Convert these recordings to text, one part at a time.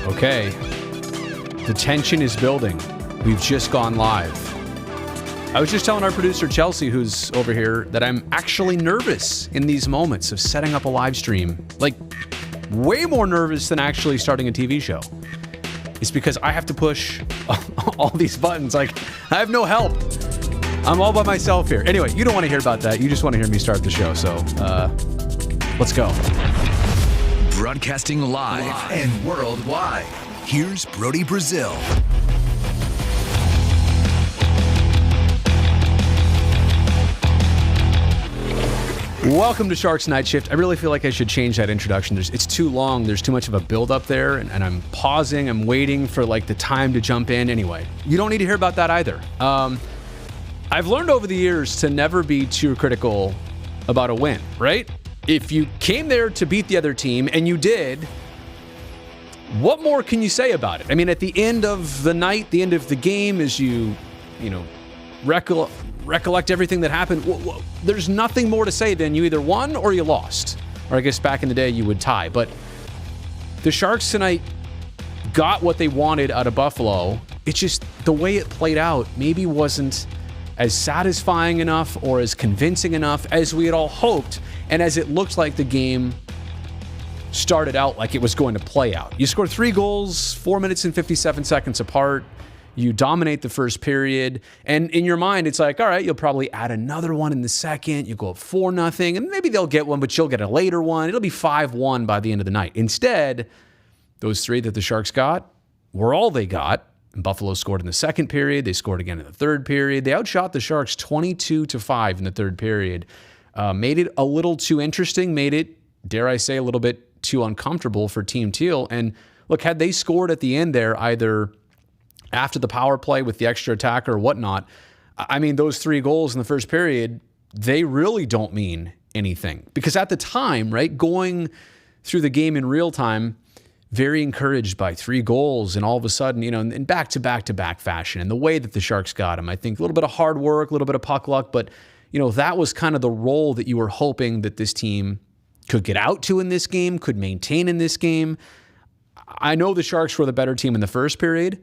Okay. The tension is building. We've just gone live. I was just telling our producer, Chelsea, who's over here, that I'm actually nervous in these moments of setting up a live stream. Like, way more nervous than actually starting a TV show. It's because I have to push all these buttons. Like, I have no help. I'm all by myself here. Anyway, you don't want to hear about that. You just want to hear me start the show. So, let's go. Broadcasting live and worldwide. Here's Brody Brazil. Welcome to Sharks Night Shift. I really feel like I should change that introduction. It's too long. There's too much of a build up there, and I'm pausing. I'm waiting for like the time to jump in. Anyway, you don't need to hear about that either. I've learned over the years to never be too critical about a win, right? If you came there to beat the other team, and you did, what more can you say about it? I mean, at the end of the night, the end of the game, as you recollect everything that happened, there's nothing more to say than you either won or you lost. Or I guess back in the day, you would tie. But the Sharks tonight got what they wanted out of Buffalo. It's just the way it played out maybe wasn't as satisfying enough or as convincing enough as we had all hoped, and as it looked like the game started out like it was going to play out. You scored 3 goals, 4 minutes and 57 seconds apart. You dominate the first period, and in your mind, it's like, all right, you'll probably add another one in the second. You go up 4-0, and maybe they'll get one, but you'll get a later one. It'll be 5-1 by the end of the night. Instead, those 3 that the Sharks got were all they got. Buffalo scored in the second period. They scored again in the third period. They outshot the Sharks 22-5 in the third period. Made it a little too interesting, made it, dare I say, a little bit too uncomfortable for Team Teal. And look, had they scored at the end there, either after the power play with the extra attacker or whatnot, I mean, those 3 goals in the first period, they really don't mean anything. Because at the time, right, going through the game in real time, very encouraged by 3 goals, and all of a sudden, in back-to-back-to-back fashion, and the way that the Sharks got him, I think a little bit of hard work, a little bit of puck luck, but, that was kind of the role that you were hoping that this team could get out to in this game, could maintain in this game. I know the Sharks were the better team in the first period.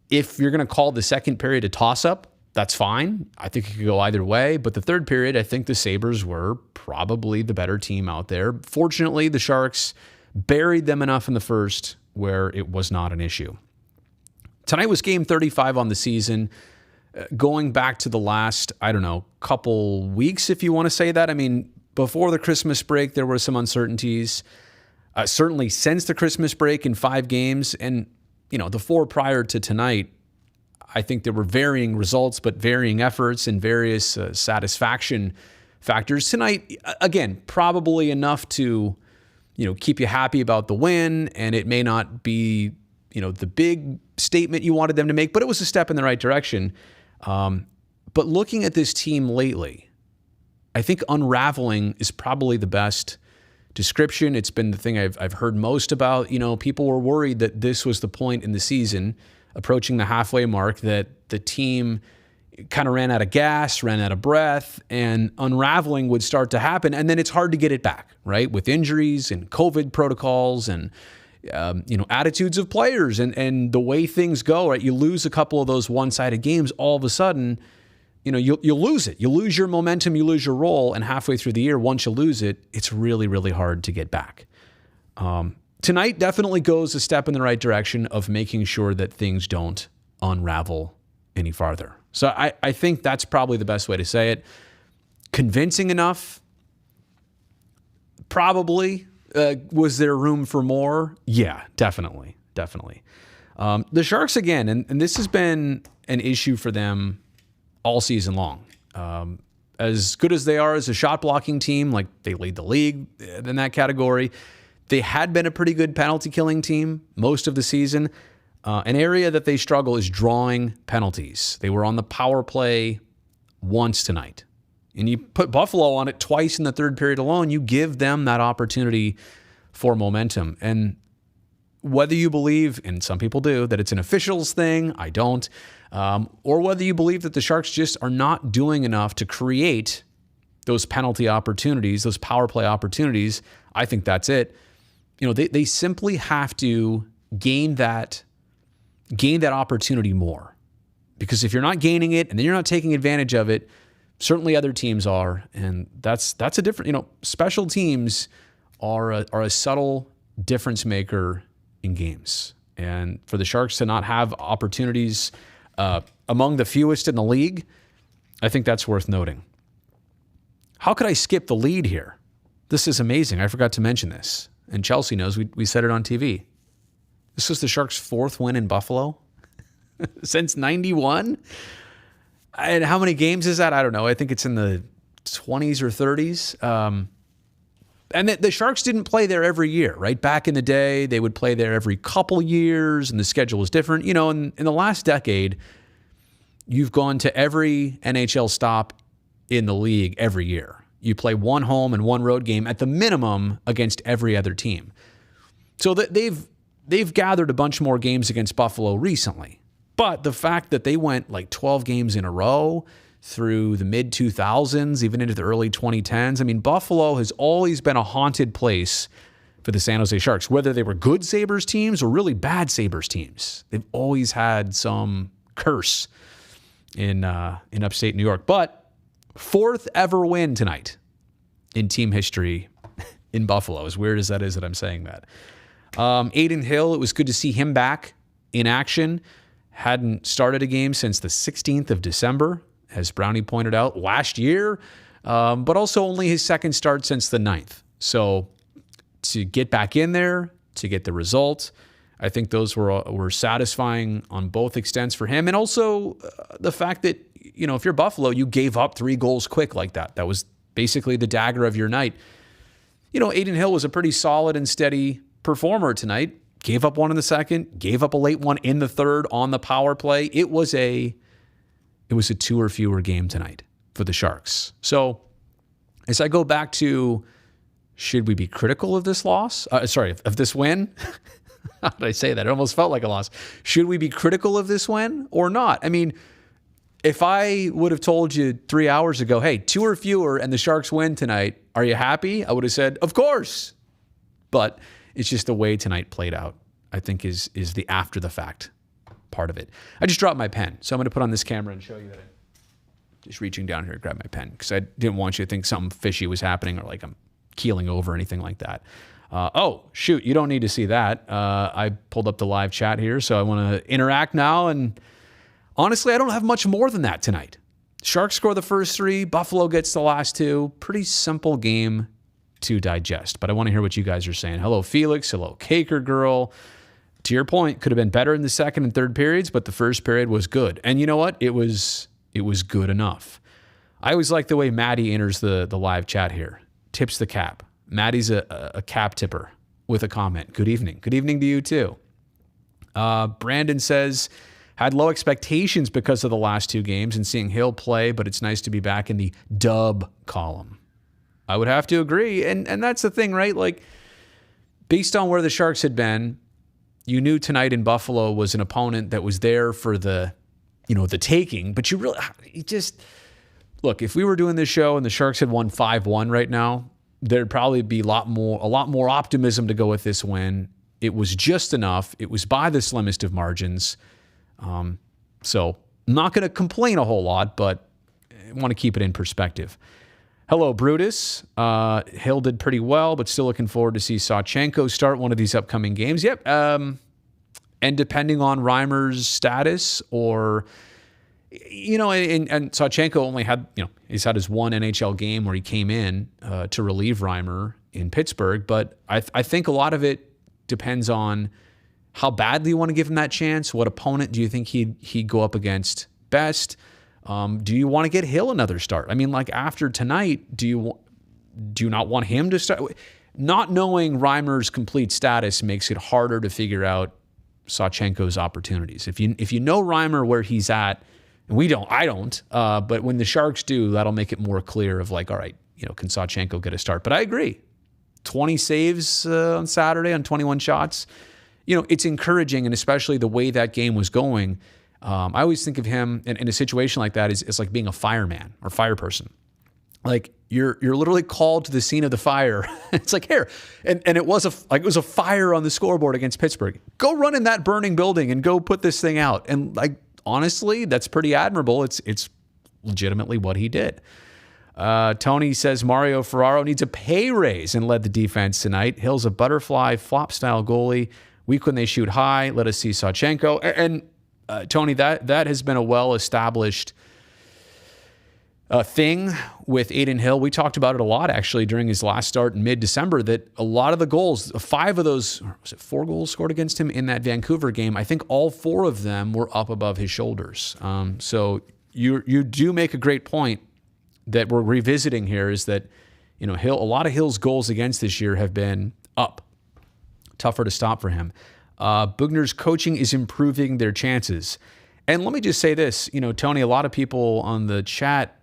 If you're going to call the second period a toss-up, that's fine. I think it could go either way. But the third period, I think the Sabres were probably the better team out there. Fortunately, the Sharks buried them enough in the first where it was not an issue. Tonight was game 35 on the season. Going back to the last, couple weeks, if you want to say that. I mean, before the Christmas break, there were some uncertainties. Certainly since the Christmas break in 5 games. And, the 4 prior to tonight, I think there were varying results, but varying efforts and various satisfaction factors. Tonight, again, probably enough to keep you happy about the win, and it may not be, the big statement you wanted them to make, but it was a step in the right direction. But looking at this team lately, I think unraveling is probably the best description. It's been the thing I've heard most about. People were worried that this was the point in the season, approaching the halfway mark, that the team kind of ran out of gas, ran out of breath, and unraveling would start to happen. And then it's hard to get it back, right? With injuries and COVID protocols and, attitudes of players and the way things go, right? You lose a couple of those one-sided games, all of a sudden, you'll lose it. You lose your momentum, you lose your role, and halfway through the year, once you lose it, it's really, really hard to get back. Tonight definitely goes a step in the right direction of making sure that things don't unravel any farther. So I think that's probably the best way to say it. Convincing enough? Probably. Was there room for more? Yeah, definitely. The Sharks, again, and this has been an issue for them all season long. As good as they are as a shot-blocking team, like they lead the league in that category, they had been a pretty good penalty-killing team most of the season. An area that they struggle is drawing penalties. They were on the power play once tonight. And you put Buffalo on it twice in the third period alone, you give them that opportunity for momentum. And whether you believe, and some people do, that it's an officials thing, I don't, or whether you believe that the Sharks just are not doing enough to create those penalty opportunities, those power play opportunities, I think that's it. They simply have to gain that opportunity more. Because if you're not gaining it and then you're not taking advantage of it, certainly other teams are. And that's a different, special teams are a subtle difference maker in games. And for the Sharks to not have opportunities among the fewest in the league, I think that's worth noting. How could I skip the lead here? This is amazing. I forgot to mention this. And Chelsea knows we said it on TV. This was the Sharks' 4th win in Buffalo since 91. And how many games is that? I don't know. I think it's in the 20s or 30s. And the Sharks didn't play there every year, right? Back in the day, they would play there every couple years, and the schedule was different. In the last decade, you've gone to every NHL stop in the league every year. You play one home and one road game at the minimum against every other team. So they've gathered a bunch more games against Buffalo recently. But the fact that they went like 12 games in a row through the mid-2000s, even into the early 2010s, I mean, Buffalo has always been a haunted place for the San Jose Sharks, whether they were good Sabres teams or really bad Sabres teams. They've always had some curse in upstate New York. But 4th ever win tonight in team history in Buffalo, as weird as that is that I'm saying that. Adin Hill, it was good to see him back in action. Hadn't started a game since the 16th of December, as Brownie pointed out, last year, but also only his second start since the 9th. So to get back in there, to get the result, I think those were satisfying on both extents for him. And also the fact that, if you're Buffalo, you gave up 3 goals quick like that. That was basically the dagger of your night. Adin Hill was a pretty solid and steady performer tonight. Gave up one in the second, gave up a late one in the third on the power play. It was a 2 or fewer game tonight for the Sharks. So as I go back to, should we be critical of this loss? Of this win? How did I say that? It almost felt like a loss. Should we be critical of this win or not? I mean, if I would have told you 3 hours ago, hey, 2 or fewer and the Sharks win tonight, are you happy? I would have said, of course. But it's just the way tonight played out, I think, is the after the fact part of it. I just dropped my pen, so I'm going to put on this camera and show you that I'm just reaching down here to grab my pen because I didn't want you to think something fishy was happening or like I'm keeling over or anything like that. Oh, shoot, you don't need to see that. I pulled up the live chat here, so I want to interact now. And honestly, I don't have much more than that tonight. Sharks score the first 3. Buffalo gets the last 2. Pretty simple game to digest. But I want to hear what you guys are saying. Hello, Felix. Hello, Caker Girl. To your point, could have been better in the second and third periods, but the first period was good. And you know what? It was good enough. I always like the way Maddie enters the live chat here. Tips the cap. Maddie's a cap tipper with a comment. Good evening. Good evening to you too. Brandon says, had low expectations because of the last 2 games and seeing Hill play, but it's nice to be back in the dub column. I would have to agree. And that's the thing, right? Like, based on where the Sharks had been, you knew tonight in Buffalo was an opponent that was there for the taking, but you just look, if we were doing this show and the Sharks had won 5-1 right now, there'd probably be a lot more optimism to go with this win. It was just enough. It was by the slimmest of margins. So I'm not going to complain a whole lot, but I want to keep it in perspective. Hello, Brutus. Hill did pretty well, but still looking forward to see Sawchenko start one of these upcoming games. Yep. And depending on Reimer's status or, and Sawchenko only had, he's had his one NHL game where he came in to relieve Reimer in Pittsburgh. But I think a lot of it depends on how badly you want to give him that chance. What opponent do you think he'd go up against best? Do you want to get Hill another start? I mean, like after tonight, do you not want him to start? Not knowing Reimer's complete status makes it harder to figure out Sawchenko's opportunities. If you know Reimer where he's at, and I don't, but when the Sharks do, that'll make it more clear of like, all right, can Sawchenko get a start? But I agree. 20 saves on Saturday on 21 shots. It's encouraging, and especially the way that game was going. I always think of him in a situation like that as like being a fireman or fireperson. Like you're literally called to the scene of the fire. It's like, here, and it was a fire on the scoreboard against Pittsburgh. Go run in that burning building and go put this thing out. And like, honestly, that's pretty admirable. It's legitimately what he did. Tony says Mario Ferraro needs a pay raise and led the defense tonight. Hill's a butterfly flop style goalie. Weak when they shoot high. Let us see Sawchenko. And Tony, that has been a well-established thing with Adin Hill. We talked about it a lot, actually, during his last start in mid-December, that a lot of the goals, 5 of those, was it 4 goals scored against him in that Vancouver game? I think all 4 of them were up above his shoulders. So you do make a great point that we're revisiting here, is that, Hill, a lot of Hill's goals against this year have been up. Tougher to stop for him. Bugner's coaching is improving their chances. And let me just say this, Tony, a lot of people on the chat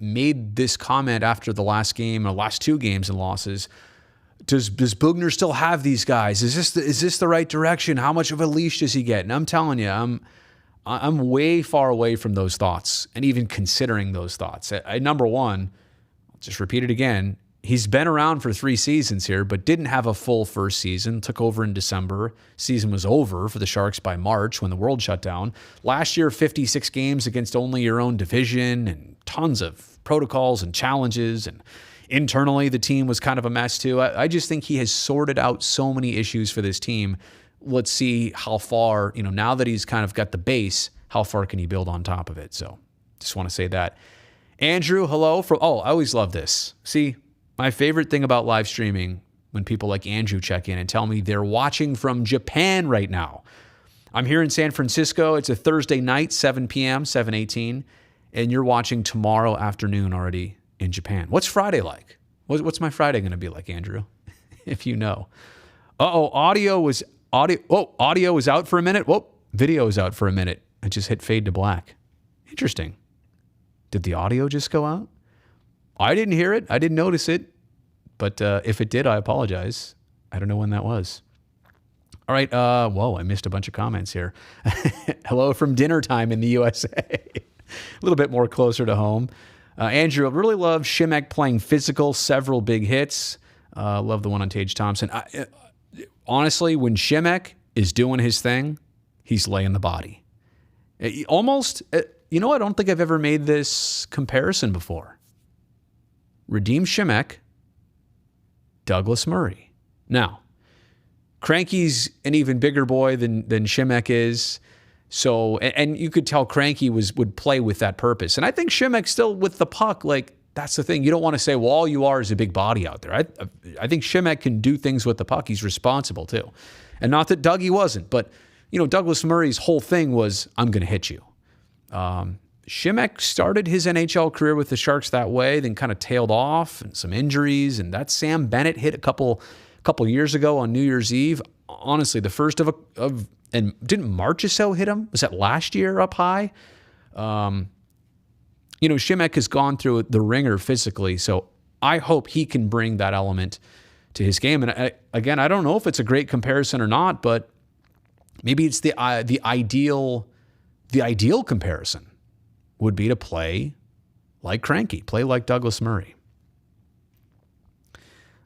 made this comment after the last game, or last 2 games and losses. Does Bugner still have these guys? Is this the right direction? How much of a leash does he get? And I'm telling you, I'm way far away from those thoughts and even considering those thoughts. Number one, I'll just repeat it again. He's been around for 3 seasons here, but didn't have a full first season. Took over in December. Season was over for the Sharks by March when the world shut down. Last year, 56 games against only your own division and tons of protocols and challenges. And internally, the team was kind of a mess too. I just think he has sorted out so many issues for this team. Let's see how far, now that he's kind of got the base, how far can he build on top of it? So just want to say that. Andrew, hello. I always love this. See, my favorite thing about live streaming, when people like Andrew check in and tell me they're watching from Japan right now. I'm here in San Francisco. It's a Thursday night, 7 p.m., 7:18, and you're watching tomorrow afternoon already in Japan. What's Friday like? What's my Friday going to be like, Andrew? If you know. Audio was out for a minute. Whoa, video is out for a minute. I just hit fade to black. Interesting. Did the audio just go out? I didn't hear it. I didn't notice it. But if it did, I apologize. I don't know when that was. All right. I missed a bunch of comments here. Hello from dinner time in the USA. A little bit more closer to home. Andrew, I really love Shimek playing physical, several big hits. Love the one on Tage Thompson. Honestly, when Shimek is doing his thing, he's laying the body. Almost, I don't think I've ever made this comparison before. Redeem Shimek, Douglas Murray. Now, Cranky's an even bigger boy than Shimek is. So, and you could tell Cranky would play with that purpose. And I think Shimek still with the puck, like, that's the thing. You don't want to say, well, all you are is a big body out there. I think Shimek can do things with the puck. He's responsible too. And not that Dougie wasn't, but, Douglas Murray's whole thing was, I'm going to hit you. Shimek started his NHL career with the Sharks that way, then kind of tailed off and some injuries. And that Sam Bennett hit a couple years ago on New Year's Eve. Honestly, the first of and didn't Marchessault hit him? Was that last year up high? Shimek has gone through the ringer physically, so I hope he can bring that element to his game. And I don't know if it's a great comparison or not, but maybe it's the ideal comparison would be to play like Cranky, play like Douglas Murray. All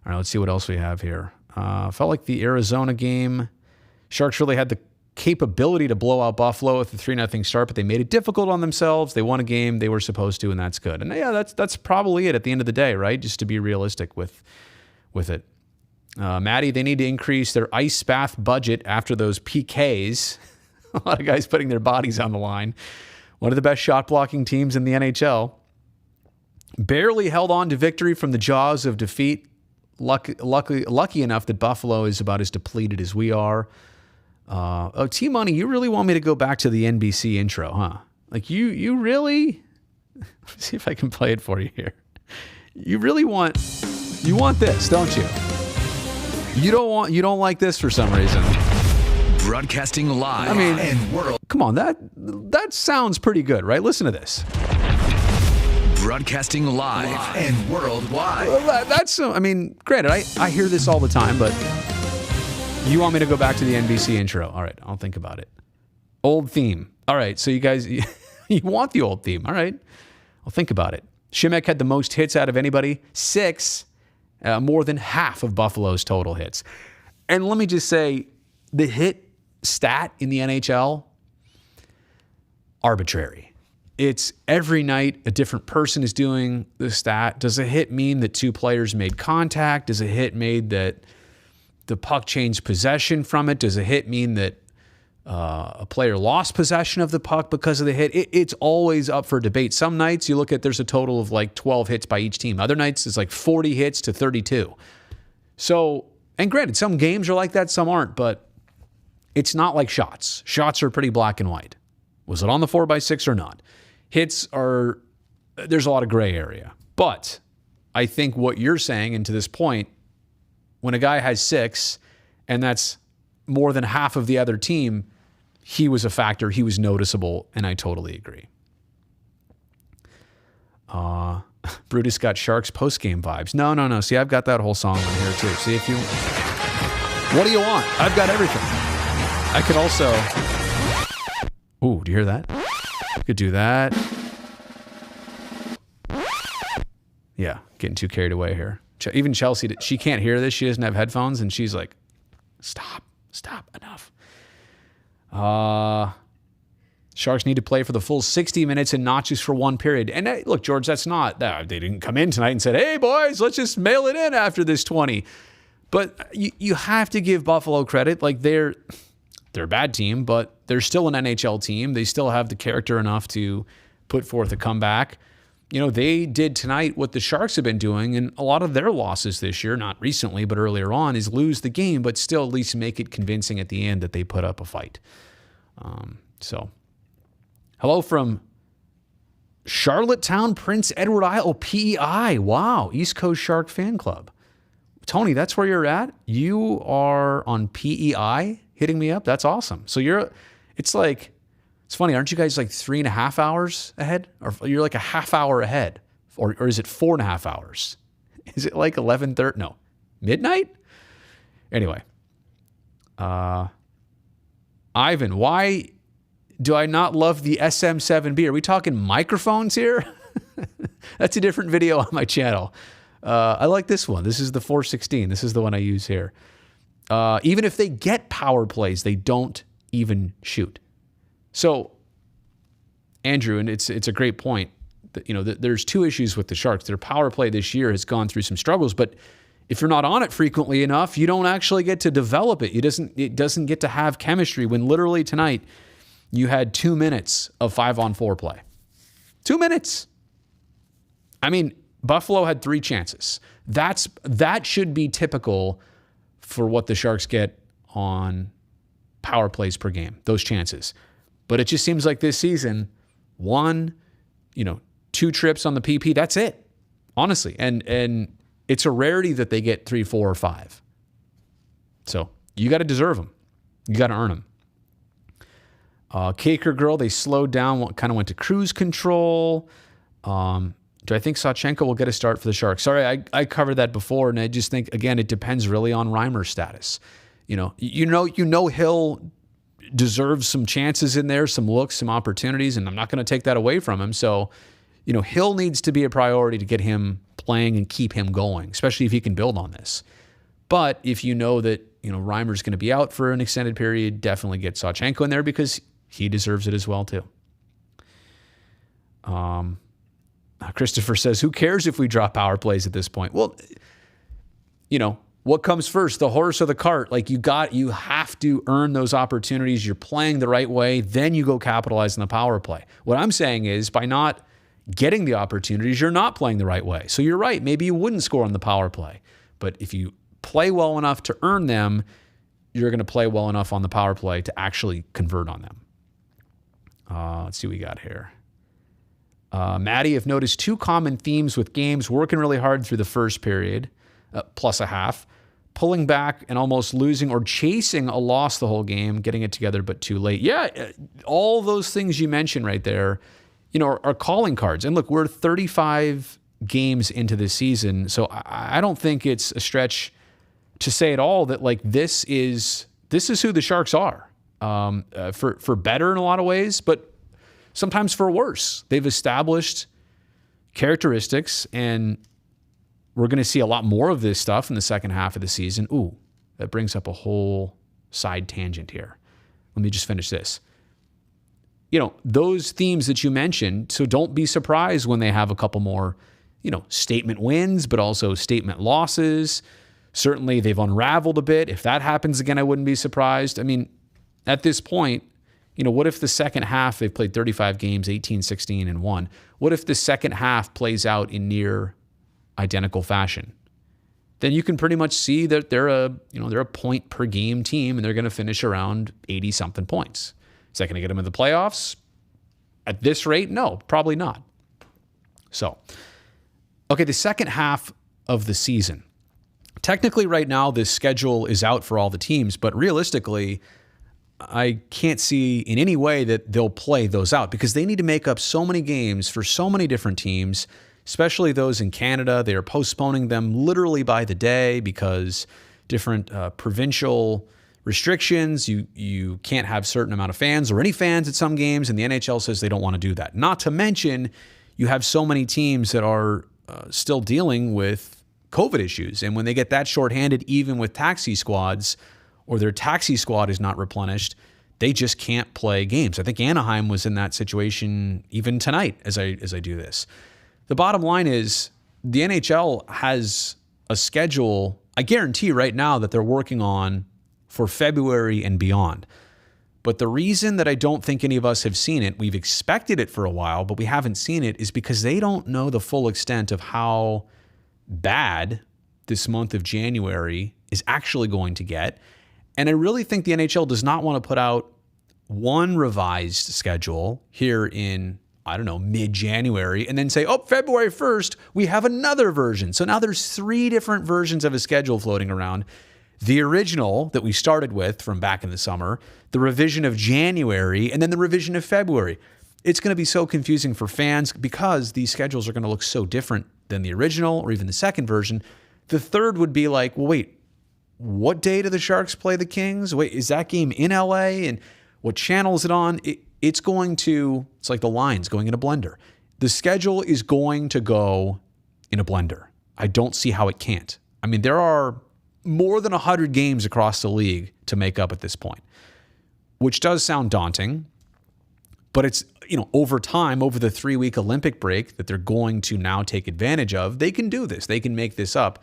right, let's see what else we have here. Felt like the Arizona game, Sharks really had the capability to blow out Buffalo with a 3-0 start, but they made it difficult on themselves. They won a game they were supposed to, and that's good. And yeah, that's probably it at the end of the day, right? Just to be realistic with it. Maddie, they need to increase their ice bath budget after those PKs. A lot of guys putting their bodies on the line. One of the best shot blocking teams in the NHL. Barely held on to victory from the jaws of defeat. Lucky enough that Buffalo is about as depleted as we are. T-Money, you really want me to go back to the NBC intro, huh? Like you really? Let's see if I can play it for you here. You want this, don't you? You don't like this for some reason. Broadcasting live and world. Come on, that sounds pretty good, right? Listen to this. Broadcasting live and worldwide. Well, granted, I hear this all the time, but you want me to go back to the NBC intro? All right, I'll think about it. Old theme. All right, so you guys, you want the old theme. All right, I'll think about it. Shimek had the most hits out of anybody, 6, more than half of Buffalo's total hits. And let me just say, the hit stat in the NHL, arbitrary. It's every night a different person is doing the stat. Does a hit mean that 2 players made contact? Does a hit mean that the puck changed possession from it? Does a hit mean that a player lost possession of the puck because of the hit? It's always up for debate. Some nights you look at, there's a total of like 12 hits by each team. Other nights it's like 40 hits to 32. So, and granted, some games are like that, some aren't, but it's not like shots. Shots are pretty black and white. Was it on the 4x6 or not? Hits are, there's a lot of gray area. But I think what you're saying, and to this point, when a guy has 6 and that's more than half of the other team, he was a factor. He was noticeable, and I totally agree. Brutus got Sharks post-game vibes. No. See, I've got that whole song on here too. See if you... What do you want? I've got everything. I could also... Ooh, do you hear that? I could do that. Yeah, getting too carried away here. Even Chelsea, she can't hear this. She doesn't have headphones, and she's like, stop, enough. Sharks need to play for the full 60 minutes and not just for one period. And look, George, that's not, they didn't come in tonight and said, hey, boys, let's just mail it in after this 20. But you have to give Buffalo credit. Like, they're a bad team, but they're still an NHL team. They still have the character enough to put forth a comeback. You know, they did tonight what the Sharks have been doing, and a lot of their losses this year, not recently, but earlier on, is lose the game, but still at least make it convincing at the end that they put up a fight. Hello from Charlottetown, Prince Edward Isle, PEI. Wow, East Coast Shark Fan Club. Tony, that's where you're at? You are on PEI hitting me up? That's awesome. So it's funny, aren't you guys like 3.5 hours ahead? Or you're like a half hour ahead? Or is it 4.5 hours? Is it like 11:30? No, midnight? Anyway. Ivan, why do I not love the SM7B? Are we talking microphones here? That's a different video on my channel. I like this one. This is the 416. This is the one I use here. Even if they get power plays, they don't even shoot. So, Andrew, and it's a great point. There's 2 issues with the Sharks. Their power play this year has gone through some struggles, but if you're not on it frequently enough, you don't actually get to develop it. It doesn't get to have chemistry. When literally tonight you had 2 minutes of 5-on-4 play. 2 minutes. I mean, Buffalo had 3 chances. That should be typical for what the Sharks get on power plays per game, those chances. But it just seems like this season, 1, 2 trips on the PP, that's it. Honestly. And it's a rarity that they get 3, 4, or 5. So you got to deserve them. You got to earn them. Caker Girl, they slowed down, kind of went to cruise control. Do I think Sawchenko will get a start for the Sharks? Sorry, I covered that before, and I just think, again, it depends really on Reimer's status. You know Hill deserves some chances in there, some looks, some opportunities, and I'm not going to take that away from him. So, Hill needs to be a priority to get him playing and keep him going, especially if he can build on this. But if you know that, Reimer's going to be out for an extended period, definitely get Sawchenko in there because he deserves it as well, too. Christopher says, who cares if we drop power plays at this point? Well, what comes first, the horse or the cart? Like you have to earn those opportunities. You're playing the right way. Then you go capitalize on the power play. What I'm saying is by not getting the opportunities, you're not playing the right way. So you're right. Maybe you wouldn't score on the power play. But if you play well enough to earn them, you're going to play well enough on the power play to actually convert on them. Let's see what we got here. Maddie, I've noticed 2 common themes with games working really hard through the first period, plus a half, pulling back and almost losing or chasing a loss the whole game, getting it together but too late. Yeah, all those things you mentioned right there, are calling cards. And look, we're 35 games into this season, so I don't think it's a stretch to say at all that like this is who the Sharks are, for better in a lot of ways, but sometimes for worse. They've established characteristics, and we're going to see a lot more of this stuff in the second half of the season. Ooh, that brings up a whole side tangent here. Let me just finish this. Those themes that you mentioned, so don't be surprised when they have a couple more, statement wins, but also statement losses. Certainly they've unraveled a bit. If that happens again, I wouldn't be surprised. I mean, at this point, what if the second half, they've played 35 games, 18, 16, and 1. What if the second half plays out in near identical fashion? Then you can pretty much see that they're a point per game team, and they're going to finish around 80 something points. Is that going to get them in the playoffs? At this rate, no, probably not. So, okay, the second half of the season. Technically right now, this schedule is out for all the teams, but realistically, I can't see in any way that they'll play those out because they need to make up so many games for so many different teams, especially those in Canada. They are postponing them literally by the day because different provincial restrictions. You can't have certain amount of fans or any fans at some games, and the NHL says they don't want to do that. Not to mention, you have so many teams that are still dealing with COVID issues, and when they get that shorthanded, even with taxi squads, or their taxi squad is not replenished, they just can't play games. I think Anaheim was in that situation even tonight as I do this. The bottom line is the NHL has a schedule, I guarantee right now, that they're working on for February and beyond. But the reason that I don't think any of us have seen it, we've expected it for a while, but we haven't seen it, is because they don't know the full extent of how bad this month of January is actually going to get. And I really think the NHL does not want to put out one revised schedule here in, mid-January, and then say, February 1st, we have another version. So now there's 3 different versions of a schedule floating around. The original that we started with from back in the summer, the revision of January, and then the revision of February. It's going to be so confusing for fans because these schedules are going to look so different than the original or even the second version. The third would be like, well, wait, what day do the Sharks play the Kings? Wait, is that game in LA? And what channel is it on? It's like the lines going in a blender. The schedule is going to go in a blender. I don't see how it can't. I mean, there are more than 100 games across the league to make up at this point, which does sound daunting, but it's, over time, over the 3-week Olympic break that they're going to now take advantage of, they can do this. They can make this up.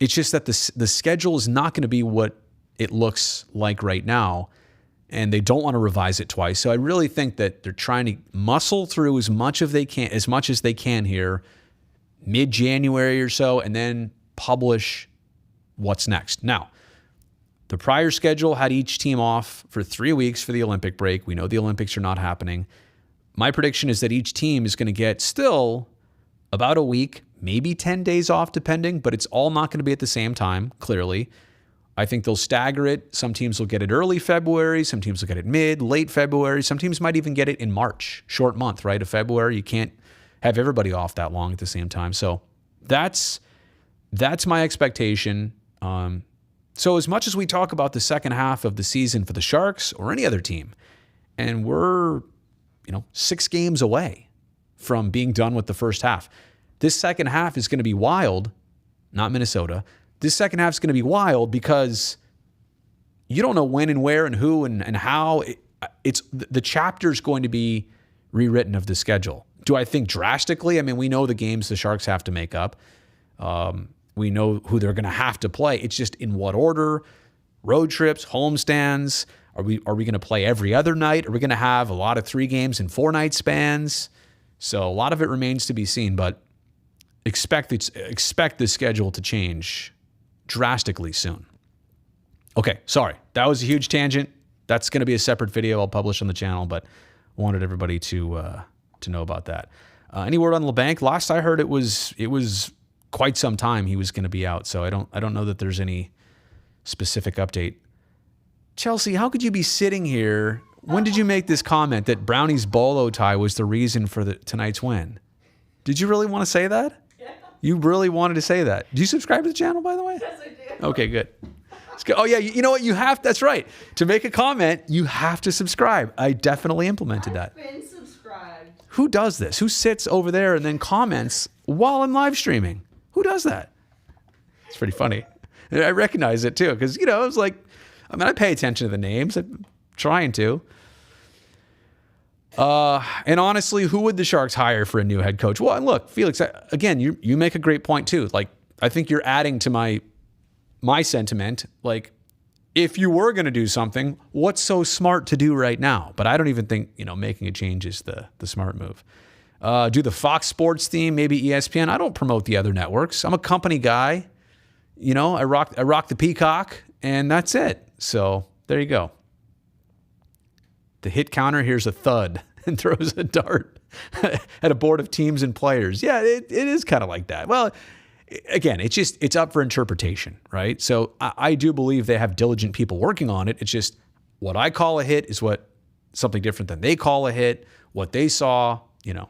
It's just that the schedule is not going to be what it looks like right now, and they don't want to revise it twice. So I really think that they're trying to muscle through as much as they can here, mid-January or so, and then publish what's next. Now, the prior schedule had each team off for 3 weeks for the Olympic break. We know the Olympics are not happening. My prediction is that each team is going to get still about a week, maybe 10 days off, depending, but it's all not going to be at the same time, clearly. I think they'll stagger it. Some teams will get it early February. Some teams will get it late February. Some teams might even get it in March, short month, right? Of February. You can't have everybody off that long at the same time. So that's my expectation. So as much as we talk about the second half of the season for the Sharks or any other team, and we're, 6 games away from being done with the first half, this second half is going to be wild, not Minnesota. This second half is going to be wild because you don't know when and where and who and how. The chapter's going to be rewritten of the schedule. Do I think drastically? I mean, we know the games the Sharks have to make up. We know who they're going to have to play. It's just in what order, road trips, homestands. Are we going to play every other night? Are we going to have a lot of 3 games in 4-night spans? So a lot of it remains to be seen, but expect the schedule to change drastically soon. Okay, sorry. That was a huge tangent. That's going to be a separate video I'll publish on the channel, but wanted everybody to know about that. Any word on LeBanc? Last I heard, it was quite some time he was going to be out, so I don't know that there's any specific update. Chelsea, how could you be sitting here? When did you make this comment that Brownie's bolo tie was the reason for tonight's win? Did you really want to say that? Yeah. You really wanted to say that. Do you subscribe to the channel, by the way? Yes, I do. Okay, good. Oh, yeah, you know what? That's right. To make a comment, you have to subscribe. I definitely implemented that. I've been subscribed. Who does this? Who sits over there and then comments while I'm live streaming? Who does that? It's pretty funny. I recognize it too because, you know, it's like, I mean, I pay attention to the names. I'm trying to. And honestly, who would the Sharks hire for a new head coach? Well, look, Felix, again, you make a great point too. Like, I think you're adding to my sentiment. Like, if you were going to do something, what's so smart to do right now? But I don't even think, you know, making a change is the smart move. Do the Fox Sports theme, maybe ESPN. I don't promote the other networks. I'm a company guy. You know, I rock the Peacock, and that's it. So there you go. The hit counter, here's a thud, and throws a dart at a board of teams and players. Yeah, it is kind of like that. Well, again, it's up for interpretation, right? So I do believe they have diligent people working on it. It's just what I call a hit is what something different than they call a hit. What they saw, you know.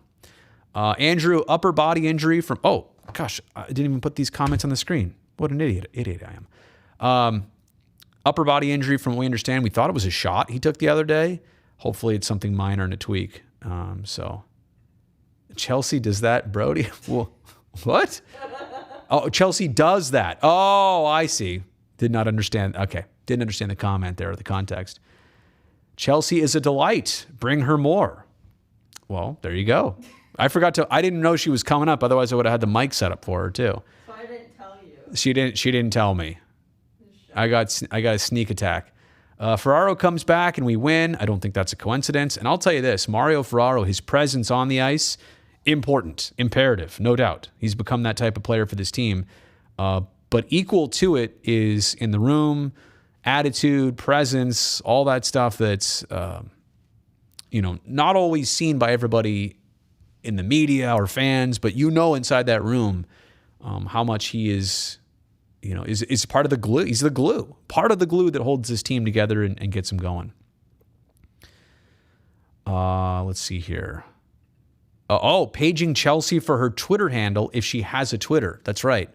Andrew, upper body injury from, oh, gosh, I didn't even put these comments on the screen. What an idiot I am. Upper body injury from what we understand. We thought it was a shot he took the other day. Hopefully it's something minor and a tweak. So Chelsea does that, Brody? Well, what? Oh, Chelsea does that. Oh, I see. Did not understand. Okay. Didn't understand the comment there or the context. Chelsea is a delight. Bring her more. Well, there you go. I didn't know she was coming up. Otherwise I would have had the mic set up for her too. So I didn't tell you. She didn't tell me. I got a sneak attack. Ferraro comes back and we win. I don't think that's a coincidence. And I'll tell you this, Mario Ferraro, his presence on the ice, important, imperative, no doubt. He's become that type of player for this team. But equal to it is in the room, attitude, presence, all that stuff that's, not always seen by everybody in the media or fans, but inside that room how much he is, is part of the glue. He's the glue, part of the glue that holds this team together and gets them going. Let's see here. Paging Chelsea for her Twitter handle if she has a Twitter. That's right.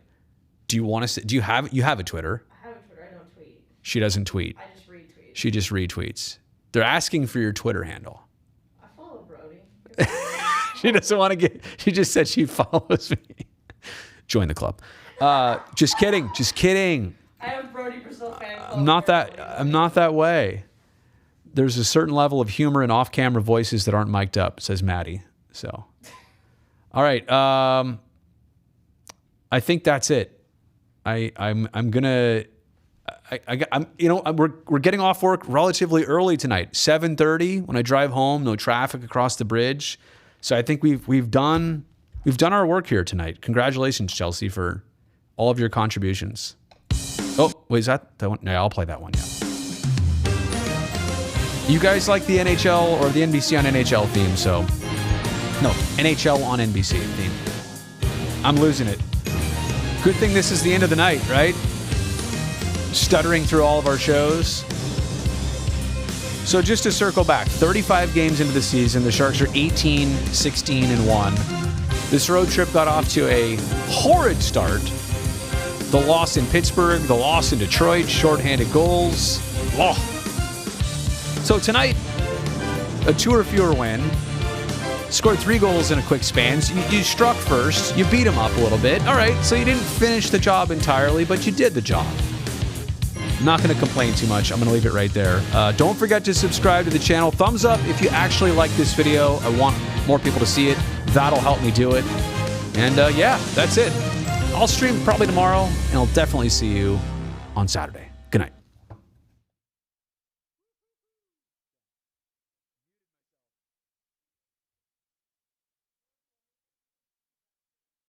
Do you want to? You have a Twitter? I have a Twitter. I don't tweet. She doesn't tweet. I just retweet. She just retweets. They're asking for your Twitter handle. I follow Brody. She doesn't want to get. She just said she follows me. Join the club. Just kidding. Just kidding. I have Brody Brazil fan club. I'm not that way. There's a certain level of humor and off-camera voices that aren't mic'd up, says Maddie. So, all right. I think that's it. I'm gonna. We're getting off work relatively early tonight, 7:30 when I drive home. No traffic across the bridge, so I think we've done our work here tonight. Congratulations, Chelsea, for all of your contributions. Oh, wait, is that one? No, I'll play that one. Yeah. You guys like the NHL or the NBC on NHL theme? So, no, NHL on NBC theme. I'm losing it. Good thing this is the end of the night, right? Stuttering through all of our shows. So just to circle back, 35 games into the season, the Sharks are 18, 16, and 1. This road trip got off to a horrid start. The loss in Pittsburgh, the loss in Detroit, shorthanded goals. Oh. So tonight, a 2 or fewer win. Scored 3 goals in a quick span. So you struck first. You beat them up a little bit. All right, so you didn't finish the job entirely, but you did the job. I'm not going to complain too much. I'm going to leave it right there. Don't forget to subscribe to the channel. Thumbs up if you actually like this video. I want more people to see it. That'll help me do it. And yeah, that's it. I'll stream probably tomorrow, and I'll definitely see you on Saturday.